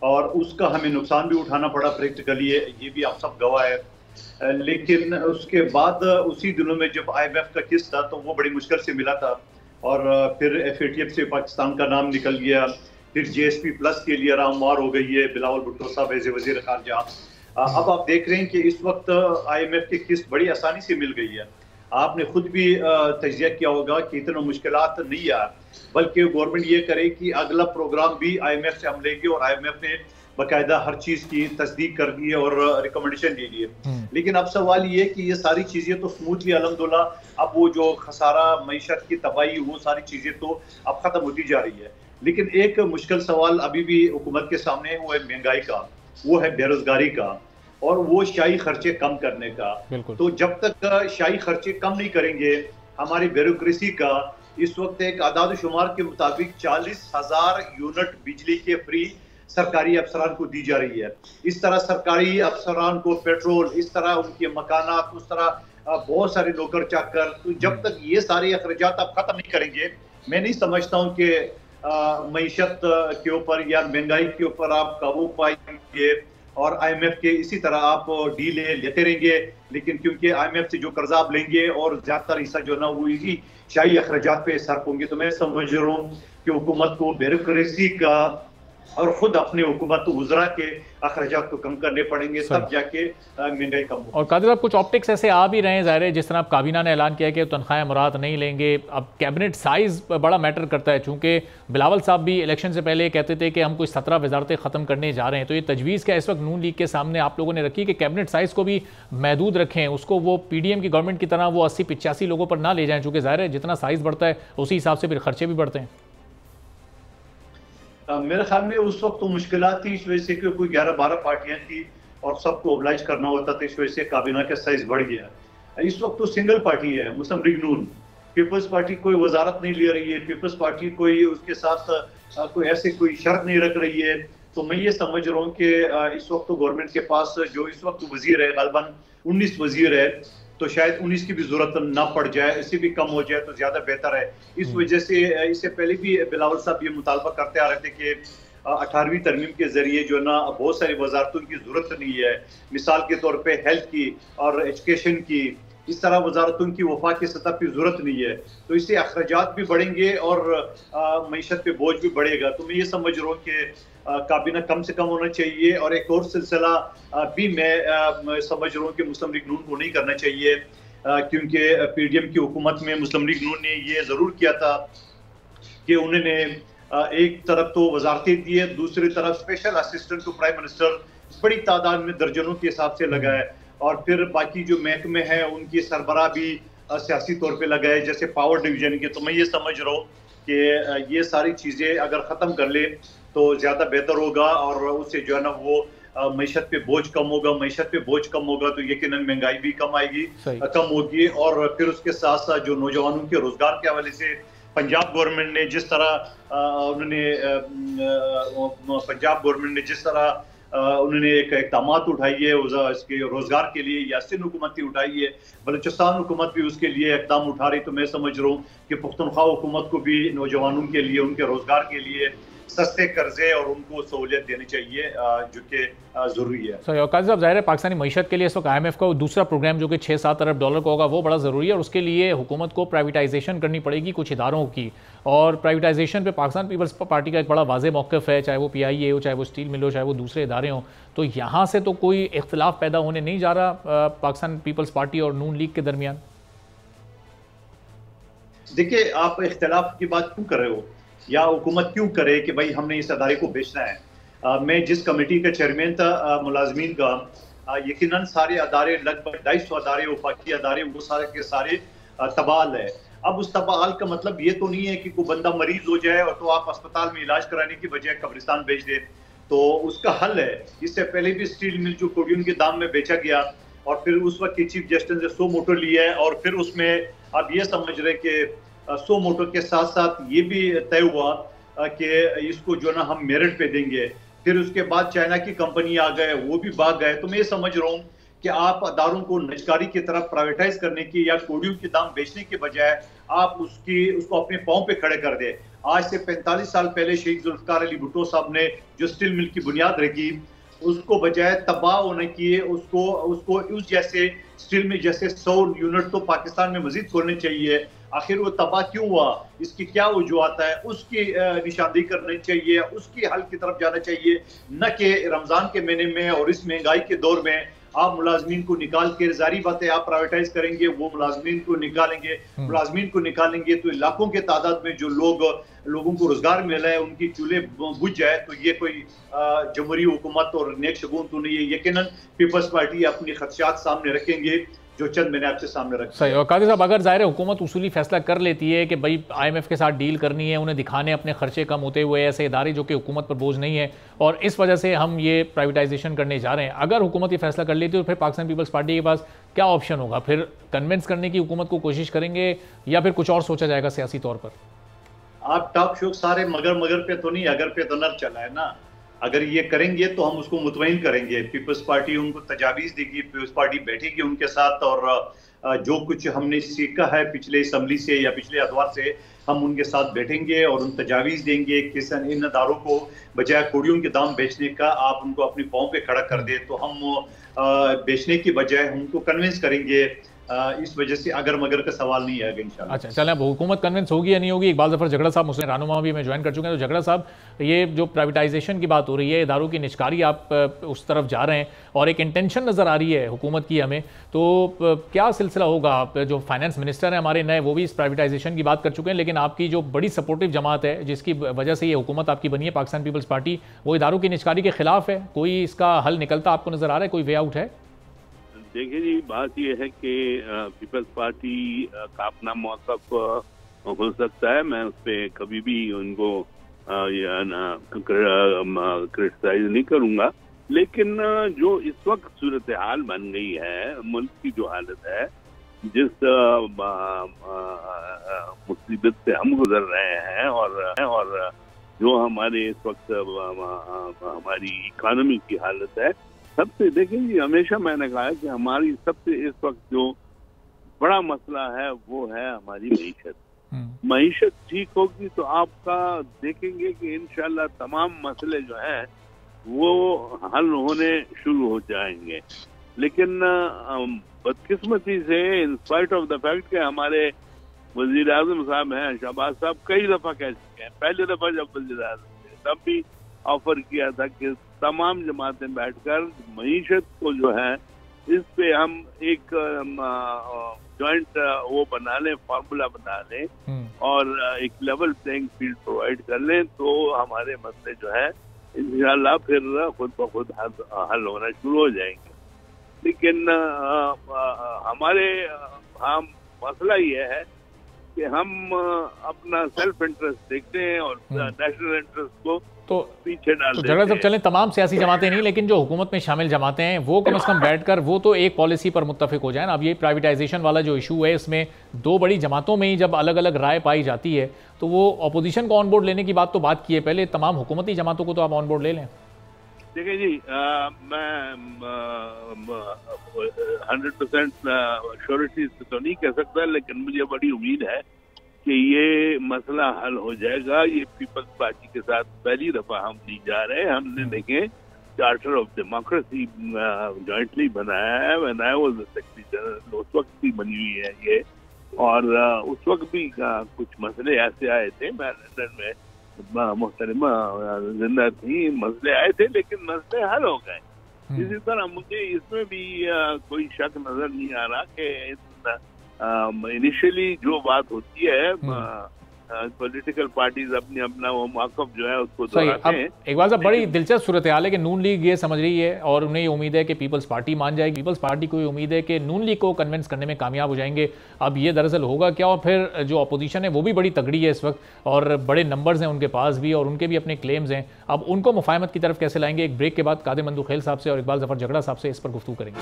और उसका हमें नुकसान भी उठाना पड़ा प्रैक्टिकली, ये भी आप सब गवाह है। लेकिन उसके बाद उसी दिनों में जब IMF का किस्त था तो वो बड़ी मुश्किल से मिला था और फिर FATF से पाकिस्तान का नाम निकल गया, फिर GSP+ के लिए रामवार हो गई है बिलावल भुट्टो साहब एज वज़ीर ख़ारजा। अब आप देख रहे हैं कि इस वक्त IMF की किस्त बड़ी आसानी से मिल गई है। आपने खुद भी तजिया किया होगा कि इतना मुश्किलात नहीं है, बल्कि गवर्नमेंट ये करे कि अगला प्रोग्राम भी IMF से हम लेंगे और IMF ने बाकायदा हर चीज की तस्दीक कर दी है और रिकमेंडेशन दे दी है। लेकिन अब सवाल ये कि ये सारी चीजें तो स्मूथली अल्हम्दुलिल्लाह, अब वो जो खसारा मईशत की तबाही, वो सारी चीजें तो अब खत्म होती जा रही है। लेकिन एक मुश्किल सवाल अभी भी हुकूमत के सामने है, वो है महंगाई का, वो है बेरोजगारी का और वो शाही खर्चे कम करने का। तो जब तक शाही खर्चे कम नहीं करेंगे, हमारी ब्यूरोक्रेसी का, इस वक्त एक आदाद शुमार के मुताबिक 40,000 यूनिट बिजली के फ्री सरकारी अफसरान को दी जा रही है। इस तरह सरकारी अफसरान को पेट्रोल, इस तरह उनके मकानात, उस तरह बहुत सारे नौकर चाकर। तो जब तक ये सारे अखराजात आप खत्म नहीं करेंगे, मैं नहीं समझता हूँ कि मईशत के ऊपर या महंगाई के ऊपर आप काबू पाएंगे। और IMF के इसी तरह आप डीले लेते रहेंगे, लेकिन क्योंकि IMF से जो कर्जा आप लेंगे और ज्यादातर हिस्सा जो ना वो इसी शाही अखराजात पे सर्फ होंगे। तो मैं समझ रहा हूँ कि हुकूमत को ब्यूरोक्रेसी का और खुद अपने हुकूमत वज़रा के अखराजात को कम करने पड़ेंगे, तब जाके महंगाई कम हो। और कादिर साहब, कुछ ऑप्टिक्स ऐसे आ भी रहे हैं, ज़ाहिर है जिस तरह काबीना ने ऐलान किया कि तनख्वाहें मुराद नहीं लेंगे। अब कैबिनेट साइज़ बड़ा मैटर करता है, चूँकि बिलावल साहब भी इलेक्शन से पहले कहते थे कि हम कुछ 17 वजारतें ख़त्म करने जा रहे हैं। तो ये तजवीज़ क्या इस वक्त नून लीग के सामने आप लोगों ने रखी कि कैबिनेट साइज़ को भी महदूद रखें, उसको वो PDM की गवर्नमेंट की तरह वो 80-85 लोगों पर ना ले जाएँ, चूँकि ज़ाहिर है जितना साइज़ बढ़ता है उसी हिसाब से फिर खर्चे भी बढ़ते हैं। मेरे ख्याल में उस वक्त तो मुश्किलात थी, इस वजह से कि कोई 11-12 पार्टियां थी और सबको ओबलाइज करना होता था, इस वजह से काबीना का साइज बढ़ गया। इस वक्त तो सिंगल पार्टी है, मुस्लिम लीग नून। पीपल्स पार्टी कोई वजारत नहीं ले रही है, पीपल्स पार्टी कोई उसके साथ कोई ऐसे कोई शर्त नहीं रख रही है। तो मैं ये समझ रहा हूँ कि इस वक्त तो गवर्नमेंट के पास जो इस वक्त वजीर है, गलबन 19 वजीर है, तो शायद 19 की भी जरूरत ना पड़ जाए, इससे भी कम हो जाए तो ज्यादा बेहतर है। इस वजह से इससे पहले भी बिलावल साहब ये मुतालबा करते आ रहे थे कि 18वीं तरमीम के जरिए जो ना बहुत सारी वजारतों की जरूरत नहीं है, मिसाल के तौर पे हेल्थ की और एजुकेशन की इस तरह वजारतों की वफाक की सतह पर जरूरत नहीं है। तो इससे अखराजात भी बढ़ेंगे और मईशत पे बोझ भी बढ़ेगा। तो मैं ये समझ रहा हूँ कि काबीना कम से कम होना चाहिए। और एक और सिलसिला भी मैं समझ रहा हूँ कि मुस्लिम लीग नून को नहीं करना चाहिए, क्योंकि PDM की हुकूमत में मुस्लिम लीग नून ने ये जरूर किया था कि उन्होंने एक तरफ तो वजारतें दी है, दूसरी तरफ special assistant to prime minister बड़ी तादाद में दर्जनों के हिसाब से लगाए, और फिर बाकी जो महकमे हैं उनकी सरबराह भी सियासी तौर पे लगाए, जैसे पावर डिवीजन के। तो मैं ये समझ रहा हूँ कि ये सारी चीज़ें अगर ख़त्म कर ले तो ज़्यादा बेहतर होगा, और उससे जो है ना वो मईशत पे बोझ कम होगा। मईशत पे बोझ कम होगा तो यकीनन महंगाई भी कम आएगी, कम होगी। और फिर उसके साथ साथ जो नौजवानों के रोजगार के हवाले से पंजाब गवर्नमेंट ने जिस तरह उन्होंने एक इक़दामात उठाई है इसके रोजगार के लिए, या सिंध हुकूमत ने उठाई है, बलूचिस्तान हुकूमत भी उसके लिए इक़दाम उठा रही। तो मैं समझ रहा हूँ कि पुख्तनख्वा हुकूमत को भी नौजवानों के लिए, उनके रोजगार के लिए सस्ते कर्जे और उनको सहूलियत देनी चाहिए, जो कि जरूरी है। सही। और काजी साहब, जाहिर है पाकिस्तानी मईशत के लिए इस वक्त IMF का दूसरा प्रोग्राम जो कि 6-7 अरब डॉलर का होगा वो बड़ा ज़रूरी है, और उसके लिए हुकूमत को प्राइवेटाइजेशन करनी पड़ेगी कुछ इदारों की। और प्राइवेटाइजेशन पे पाकिस्तान पीपल्स पार्टी का एक बड़ा वाज़ेह मौक़िफ़ है, चाहे वो PIA हो, चाहे वो स्टील मिल हो, चाहे वो दूसरे इदारे हों। तो यहाँ से तो कोई इख्तलाफ पैदा होने नहीं जा रहा पाकिस्तान पीपल्स पार्टी और नून लीग के दरमियान। देखिए, आप इख्तलाफ की बात क्यों कर रहे हो, या हुकूमत क्यों करे कि भाई हमने इस अदारे को बेचना है। मैं जिस कमेटी का चेयरमैन था मुलाजमीन का, यकीनन सारे अदारे, लगभग 250 अदारे, वफाकी अदारे, वो सारे के सारे तबाल है। अब उस तबाल का मतलब ये तो नहीं है कि कोई बंदा मरीज हो जाए और तो आप अस्पताल में इलाज कराने की बजाय कब्रिस्तान भेज दे। तो उसका हल है। इससे पहले भी स्टील मिल जो कोडियम के दाम में बेचा गया, और फिर उस वक्त की चीफ जस्टिस ने 100 मोटर लिया है, और फिर उसमें आप ये समझ रहे कि 100 मोटर के साथ साथ ये भी तय हुआ कि इसको जो ना हम मेरिट पे देंगे। फिर उसके बाद चाइना की कंपनी आ गए, वो भी भाग गए। तो मैं ये समझ रहा हूँ कि आप अदारों को निजकारी की तरफ प्राइवेटाइज करने की या कोडियों के दाम बेचने के बजाय आप उसको अपने पांव पे खड़े कर दे। आज से 45 साल पहले शहीद जुल्फकार अली भुट्टो साहब ने जो स्टील मिल की बुनियाद रखी, उसको बजाय तबाह होने की उसको उस जैसे स्टील में जैसे 100 यूनिट तो पाकिस्तान में मजीद खोलने चाहिए। आखिर वो तबाह क्यों हुआ, इसकी क्या वजूहत है, उसकी निशानदेही करनी चाहिए, उसकी हल की तरफ जाना चाहिए, न कि रमजान के महीने में और इस महंगाई के दौर में आप मुलाजमीन को निकाल के, जारी बात है आप प्राइवेटाइज करेंगे, वो मुलाजमीन को निकालेंगे तो लाखों के तादाद में जो लोगों को रोजगार मिला है उनकी चूल्हे बुझ जाए। तो ये कोई जमहूरी हुकूमत और नेक शगुन तो नहीं है। यकीनन पीपल्स पार्टी अपनी खदशात सामने रखेंगे जो चंद मैंने आपसे सामने रखा। सही। और काजी साहब, अगर ज़ाहिर है हुकूमत उसूली फैसला कर लेती है कि भाई IMF के साथ डील करनी है, उन्हें दिखाने अपने खर्चे कम होते हुए ऐसे इदारे जो कि हुकूमत पर बोझ नहीं है, और इस वजह से हम ये प्राइवेटाइजेशन करने जा रहे हैं, अगर हुकूमत ये फैसला कर लेती है तो फिर पाकिस्तान पीपल्स पार्टी के पास क्या ऑप्शन होगा? फिर कन्विंस करने की हुकूमत को कोशिश करेंगे या फिर कुछ और सोचा जाएगा सियासी तौर पर? आप टॉक शो सारे मगर पे तो नहीं, अगर पे तो नर चला है ना। अगर ये करेंगे तो हम उसको मुतमईन करेंगे। पीपल्स पार्टी उनको तजावीज़ देगी, पीपल्स पार्टी बैठेगी उनके साथ, और जो कुछ हमने सीखा है पिछले असम्बली से या पिछले अदवार से, हम उनके साथ बैठेंगे और उन तजावीज़ देंगे कि इन अदारों को बजाय कोडियों के दाम बेचने का आप उनको अपने पाँव पे खड़ा कर दे, तो हम बेचने की बजाय उनको कन्विंस करेंगे। इस वजह से अगर मगर का सवाल नहीं आएगा इंशाल्लाह। अच्छा, चलें, अब हुकूमत कन्विंस होगी या नहीं होगी। इकबाल ज़फ़र झगड़ा साहब मुस्लिम रहनुमा भी मैं ज्वाइन कर चुके हैं। तो झगड़ा साहब, ये जो प्राइवेटाइजेशन की बात हो रही है, इदारों की निजकारी, आप उस तरफ जा रहे हैं और एक इंटेंशन नज़र आ रही है हुकूमत की हमें, तो क्या सिलसिला होगा? आप जो फाइनेंस मिनिस्टर हैं हमारे नए, वो भी इस प्राइवेटाइजेशन की बात कर चुके हैं, लेकिन आपकी जो बड़ी सपोर्टिव जमात है जिसकी वजह से ये हुकूमत आपकी बनी है, पाकिस्तान पीपल्स पार्टी, वो इदारों की निजकारी के खिलाफ है। कोई इसका हल निकलता आपको नज़र आ रहा है? कोई वे आउट है? देखिए जी, बात यह है कि पीपल्स पार्टी का अपना मौक़िफ़ हो सकता है, मैं उस पर कभी भी उनको क्रिटिसाइज नहीं करूँगा, लेकिन जो इस वक्त सूरत हाल बन गई है, मुल्क की जो हालत है, जिस मुसीबत से हम गुजर रहे हैं, और जो हमारे इस वक्त हमारी इकानमी की हालत है, सबसे देखिए, हमेशा मैंने कहा है कि हमारी सबसे इस वक्त जो बड़ा मसला है वो है हमारी मईशत। मईशत ठीक होगी तो आपका देखेंगे कि इंशाल्लाह तमाम मसले जो हैं वो हल होने शुरू हो जाएंगे। लेकिन बदकिस्मती से in spite of the fact के हमारे वजीर आजम साहब हैं, शहबाज साहब, कई दफ़ा कह चुके हैं, पहली दफ़ा जब वजीर आजम थे तब भी ऑफर किया था कि तमाम जमातें बैठकर मईशत को जो है इस पे हम एक जॉइंट वो बना लें, फार्मूला बना लें और एक लेवल प्लेइंग फील्ड प्रोवाइड कर लें, तो हमारे मसले जो है इंशाल्लाह फिर खुद ब खुद हल होना शुरू हो जाएंगे। लेकिन हमारे हम मसला ये है कि हम अपना सेल्फ इंटरेस्ट देखते हैं और नेशनल इंटरेस्ट को तो पीछे डाल देते हैं। झगड़ा सब चलें, तमाम सियासी जमातें नहीं, लेकिन जो हुकूमत में शामिल जमातें हैं वो कम से कम बैठकर वो तो एक पॉलिसी पर मुत्तफिक हो जाए ना। अब ये प्राइवेटाइजेशन वाला जो इशू है, इसमें दो बड़ी जमातों में ही जब अलग अलग राय पाई जाती है तो वो अपोजिशन को ऑन बोर्ड लेने की बात तो बात की है, पहले तमाम हुकूमती जमातों को तो आप ऑन बोर्ड ले लें। देखिए जी, मैं 100% श्योरिटी तो नहीं कह सकता, लेकिन मुझे बड़ी उम्मीद है कि ये मसला हल हो जाएगा। ये पीपल्स पार्टी के साथ पहली दफा हम नहीं जा रहे हैं। हमने देखें चार्टर ऑफ डेमोक्रेसी जॉइंटली बनाया है, when I was the secretary general, उस वक्त भी बनी हुई है ये, और उस वक्त भी कुछ मसले ऐसे आए थे, मैं लंदन में मोहतरमा जिंदा थी, मसले आए थे लेकिन मसले हल हो गए। इसी तरह मुझे इसमें भी कोई शक नजर नहीं आ रहा कि इनिशियली जो बात होती है पॉलिटिकल पार्टीज अपनी अपना वो मौक़िफ़ जो है उसको दोहराते हैं। एक बात बड़ी दिलचस्प सूरत हाल है कि नून लीग ये समझ रही है और उन्हें ये उम्मीद है कि पीपल्स पार्टी मान जाएगी, पीपल्स पार्टी को ये उम्मीद है कि नून लीग को कन्विंस करने में कामयाब हो जाएंगे। अब ये दरअसल होगा क्या, और फिर जो अपोजिशन है वो भी बड़ी तगड़ी है इस वक्त और बड़े नंबर्स हैं उनके पास भी और उनके भी अपने क्लेम्स हैं। अब उनको मुफाहमत की तरफ कैसे लाएंगे? एक ब्रेक के बाद कादिर मंदूखेल साहब से और इकबाल जफर झगड़ा साहब से इस पर गुफ्तगू करेंगे।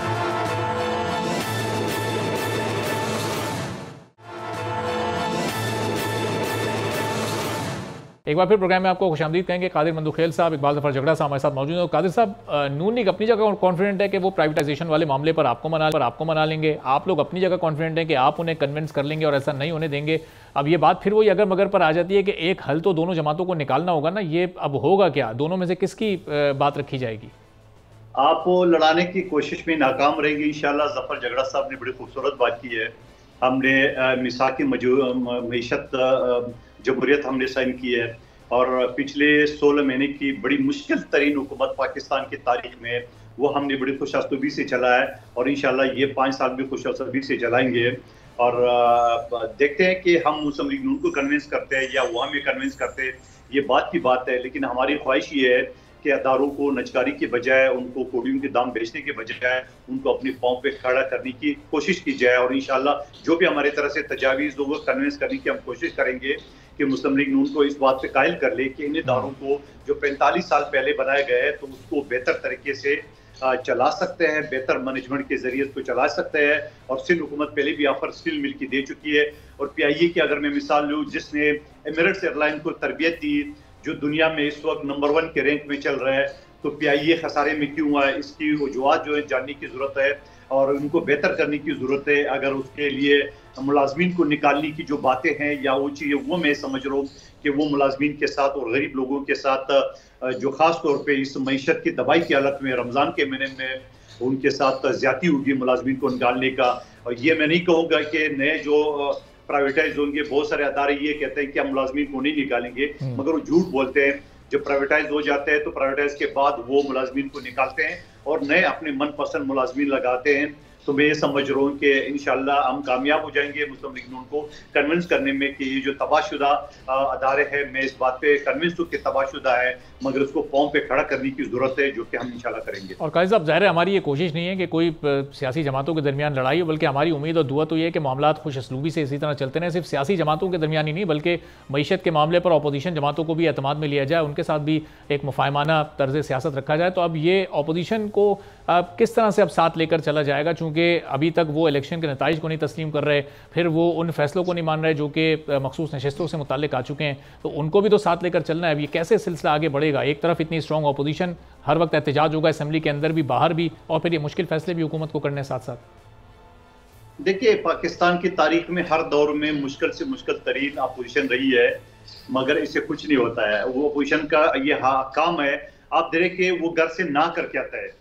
एक बार फिर प्रोग्राम में आपको खुशामदीद कहेंगे। कादिर मंदूखेल साहब, इकबाल जफर झगड़ा साहब हमारे साथ मौजूद हैं। कादिर साहब, नून लीग अपनी जगह कॉन्फिडेंट है कि वो प्राइवेटाइजेशन वाले मामले पर आपको मना लेंगे, आप लोग अपनी जगह कॉन्फिडेंट हैं कि आप उन्हें कन्विंस कर लेंगे और ऐसा नहीं होने देंगे। अब ये बात फिर वही अगर मगर पर आ जाती है कि एक हल तो दोनों जमातों को निकालना होगा ना, ये अब होगा क्या? दोनों में से किसकी बात रखी जाएगी? आप लड़ाने की कोशिश में नाकाम रहेंगे इंशाल्लाह। जफर झगड़ा साहब ने बड़ी खूबसूरत बात की है। हमने मिसाकी मईशत जमहूरियत हमने साइन की है और पिछले 16 महीने की बड़ी मुश्किल तरीन हुकूमत पाकिस्तान की तारीख में वो हमने बड़ी खुशहासलूबी से चला है और इंशाल्लाह ये 5 साल भी खुशहासलूबी से चलाएंगे। और देखते हैं कि हम मुस्लिम लीग नून को कन्विंस करते हैं या वो हमें कन्विंस करते हैं, ये बात की बात है। लेकिन हमारी ख्वाहिश ये है कि अदारों को नचकारी के बजाय, उनको पोडियम के दाम बेचने के बजाय उनको अपने पाँव पे खड़ा करने की कोशिश की जाए। और इंशाल्लाह जो भी हमारे तरह से तजावीज़ लोगों को कन्विंस करने की हम कोशिश करेंगे कि मुस्लिम लीग नून को इस बात पे कायल कर ले कि इन इदारों को जो 45 साल पहले बनाया गया है तो उसको बेहतर तरीके से चला सकते हैं, बेहतर मैनेजमेंट के जरिए उसको चला सकते हैं। और सिंध हुकूमत पहले भी ऑफर स्टील मिल की दे चुकी है। और PIA की अगर मैं मिसाल लूँ, जिसने एमिरेट्स एयरलाइन को तरबियत दी, जो दुनिया में इस वक्त नंबर 1 के रैंक में चल रहा है, तो PIA खसारे में क्यों हुआ है, इसकी वजूहत जो है जानने की ज़रूरत है और उनको बेहतर करने की ज़रूरत है। अगर उसके लिए मुलाजमीन को निकालने की जो बातें हैं या वो चीज़ें, वो मैं समझ रहा हूँ कि वो मुलाजमीन के साथ और गरीब लोगों के साथ जो ख़ास तौर पे इस मईशत की दवाई की हालत में रमज़ान के महीने में उनके साथ ज़्यादती होगी मुलाजमीन को निकालने का। और ये मैं नहीं कहूँगा कि नए जो प्राइवेटाइज होंगे, बहुत सारे अदारे ये कहते हैं कि हम मुलाजमीन को नहीं निकालेंगे, मगर वो झूठ बोलते हैं। जब प्राइवेटाइज हो जाते हैं तो प्राइवेटाइज के बाद वो मुलाजमीन को निकालते हैं और नए अपने मनपसंद मुलाजमीन लगाते हैं। तो मैं ये समझ रहा हूँ कि इंशाल्लाह हम कामयाब हो जाएंगे मुस्लिम लीग नून को कन्विंस करने में कि ये जो तबाहशुदा अदारे हैं, मैं इस बात पे कन्विंस हूँ कि तबाहशुदा है, मगर उसको पाँव पे खड़ा करने की ज़रूरत है, जो कि हम इंशाल्लाह करेंगे। और काजी साहब, ज़ाहिर है हमारी ये कोशिश नहीं है कि कोई सियासी जमातों के दरमियान लड़ाई हो, बल्कि हमारी उम्मीद और दुआ तो ये है कि मामला खुश असलूबी से इसी तरह चलते रहें। सिर्फ सियासी जमातों के दरमियान ही नहीं, बल्कि मईशत के मामले पर अपोजिशन जमातों को भी एतमाद में लिया जाए, उनके साथ भी एक मुफाहमाना तर्ज सियासत रखा जाए। तो अब ये अपोजिशन को किस तरह से अब साथ लेकर चला जाएगा, चूँकि अभी तक वो इलेक्शन के नताइज को नहीं तस्लीम कर रहे, फिर वो उन फैसलों को नहीं मान रहे जो कि मखसूस नशस्तों से मुताल्लिक आ चुके हैं, तो उनको भी तो साथ लेकर चलना है। अब ये कैसे सिलसिला आगे बढ़ेगा? एक तरफ इतनी स्ट्रॉन्ग अपोजिशन, हर वक्त एहतजाज होगा असेंबली के अंदर भी बाहर भी, और फिर ये मुश्किल फैसले भी हुकूमत को करने साथ साथ। देखिए, पाकिस्तान की तारीख में हर दौर में मुश्किल से मुश्किल तरीन अपोजिशन रही है, मगर इससे कुछ नहीं होता है। वो अपोजिशन का ये काम है, आप देखें कि वो घर से ना करके आता है।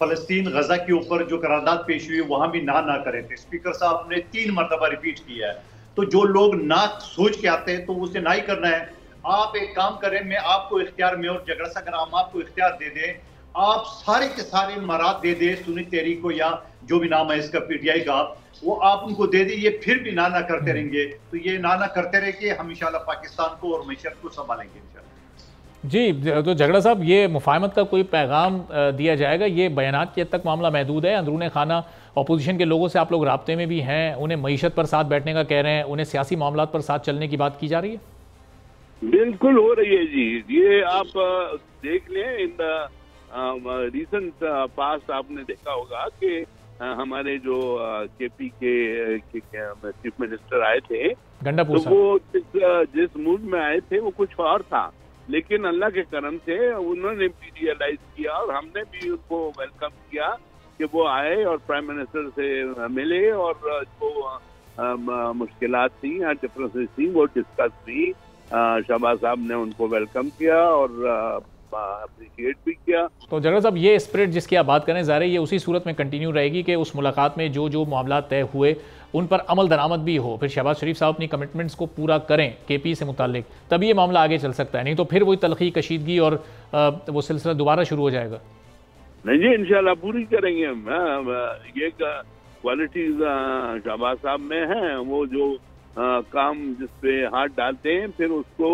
फलस्तीन गजा के ऊपर जो करारदाद पेश हुई वहां भी ना करे थे। स्पीकर साहब ने 3 मरतबा रिपीट किया है। तो जो लोग ना सोच के आते हैं तो उसे ना ही करना है। आप एक काम करें, मैं आपको इख्तियार में और झगड़ा सा हम आपको इख्तियार दे दें, आप सारे के सारे मराद दे दे सुन्नी तहरीक को या जो भी नाम है इसका पीटीआई का, वो आप उनको दे दी, ये फिर भी ना करते रहेंगे। तो ये ना करते रहेंगे, हम इंशाल्लाह पाकिस्तान को और मैशत को संभालेंगे इंशाल्लाह। जी, तो झगड़ा साहब, ये मुफाहमत का कोई पैगाम दिया जाएगा? ये बयानात के हद तक मामला महदूद है? अंदरूने खाना अपोजिशन के लोगों से आप लोग राब्ते में भी हैं, उन्हें मईशत पर साथ बैठने का कह रहे हैं, उन्हें सियासी मामलात पर साथ चलने की बात की जा रही है? बिल्कुल हो रही है जी। ये आप देख लें, इन द रिसेंट पास्ट आपने देखा होगा कि हमारे जो केपी के चीफ मिनिस्टर आए थे, गंडापुर तो वो जिस मूड में आए थे वो कुछ और था, लेकिन अल्लाह के करम से उन्होंने भी रियलाइज किया और हमने भी उनको वेलकम किया कि वो आए और प्राइम मिनिस्टर से मिले और जो मुश्किलात थी या डिफरेंसेस थी वो डिस्कस हुई। शहबाज साहब ने उनको वेलकम किया और अप्रिशिएट भी किया। तो झगड़ा साहब, ये स्पिरिट जिसकी आप बात करें, ज़ाहिर है ये उसी सूरत में कंटिन्यू रहेगी कि उस मुलाकात में जो जो मामला तय हुए उन पर अमल दरामद भी हो, फिर शहबाज शरीफ साहब अपनी कमिटमेंट्स को पूरा करें केपी से मुतालिक, तभी ये मामला आगे चल सकता है। नहीं तो फिर वही तलखी, कशीदगी और वो सिलसिला दोबारा शुरू हो जाएगा। नहीं जी, इंशाल्लाह पूरी करेंगे हम। ये क्वालिटीज शहबाज साहब में हैं, वो जो काम जिस पे हाथ डालते हैं फिर उसको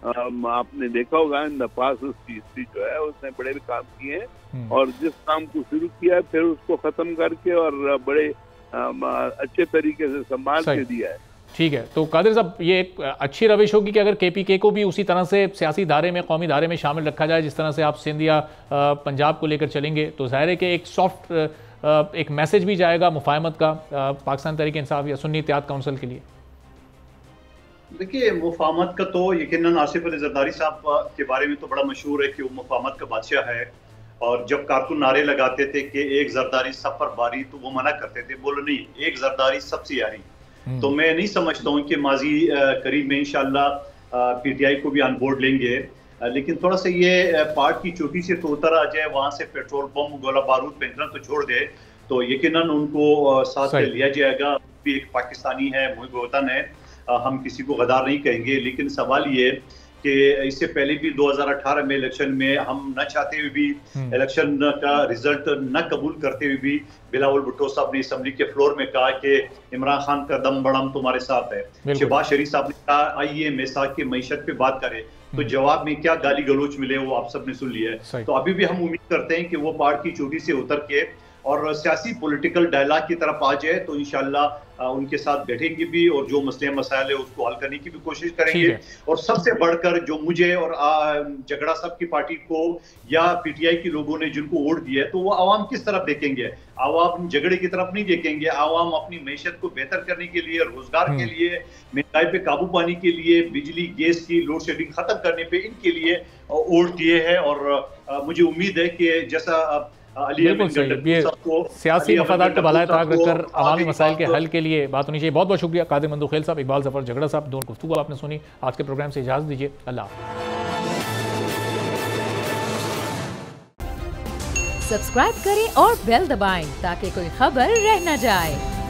आपने देखा होगा इन द पास्ट उसकी हिस्ट्री जो है उसने बड़े भी काम किए हैं और जिस काम को शुरू किया है फिर उसको खत्म करके और बड़े अच्छे तरीके से संभाल के दिया है। ठीक है, तो कादिर साहब, ये एक अच्छी रविश होगी कि अगर केपीके को भी उसी तरह से सियासी धारे में, कौमी धारे में शामिल रखा जाए जिस तरह से आप सिंध या पंजाब को लेकर चलेंगे, तो जाहिर है कि एक सॉफ्ट एक मैसेज भी जाएगा मुफाहमत का पाकिस्तान तहरीक इंसाफ या सुन्नी इत्तेहाद काउंसिल के लिए। देखिए, मुफाहमत का तो यकीनन आसिफ अली जरदारी साहब के बारे में तो बड़ा मशहूर है कि वो मुफाहमत का बादशाह है, और जब कारकुन नारे लगाते थे कि एक जरदारी सब पर बारी, तो वो मना करते थे, बोलो नहीं, एक जरदारी सबसे यारी। तो मैं नहीं समझता हूँ कि माजी करीब में इंशाल्लाह पीटीआई को भी ऑन बोर्ड लेंगे, लेकिन थोड़ा सा ये पहाड़ की चोटी से तो उतर आ जाए, वहां से पेट्रोल बम गोला बारूद फेंकना तो छोड़ दे, तो यकीनन उनको साथ लिया जाएगा। भी एक पाकिस्तानी है, मुहिब वतन है, हम किसी को गद्दार नहीं कहेंगे, लेकिन सवाल ये कि इससे पहले भी 2018 में इलेक्शन में हम न चाहते हुए भी इलेक्शन का रिजल्ट न कबूल करते हुए भी बिलावल भुट्टो साहब ने असम्बली के फ्लोर में कहा कि इमरान खान का दम बड़म तुम्हारे साथ है। शहबाज शरीफ साहब ने कहा आइए मैसाक की मईशत पे बात करें, तो जवाब में क्या गाली गलोच मिले वो आप सब ने सुन लिया है। तो अभी भी हम उम्मीद करते हैं कि वो पहाड़ की चोटी से उतर के और सियासी पॉलिटिकल डायलॉग की तरफ आ जाए, तो इंशाल्लाह उनके साथ बैठेंगे भी और जो मसले मसाइल है उसको हल करने की भी कोशिश करेंगे। और सबसे बढ़कर जो मुझे और झगड़ा साहब की पार्टी को या पीटीआई के लोगों ने जिनको वोट दिया है, तो वो आवाम किस तरफ देखेंगे? आवाम झगड़े की तरफ नहीं देखेंगे, आवाम अपनी मैशत को बेहतर करने के लिए, रोजगार के लिए, महंगाई पे काबू पाने के लिए, बिजली गैस की लोड शेडिंग खत्म करने पे इनके लिए वोट दिए है। और मुझे उम्मीद है कि जैसा बिल्कुल सही, ये सियासी मफादात का भला ताक रखकर अवामी मसाइल के हल के लिए बात होनी चाहिए। बहुत बहुत शुक्रिया कादिर मंदुखेल साहब, इकबाल जफर झगड़ा साहब, दोनों गुफ्तगू आपने सुनी। आज के प्रोग्राम से इजाज़त दीजिए, अल्लाह। सब्सक्राइब करें और बेल दबाएं ताकि कोई खबर रह न जाए।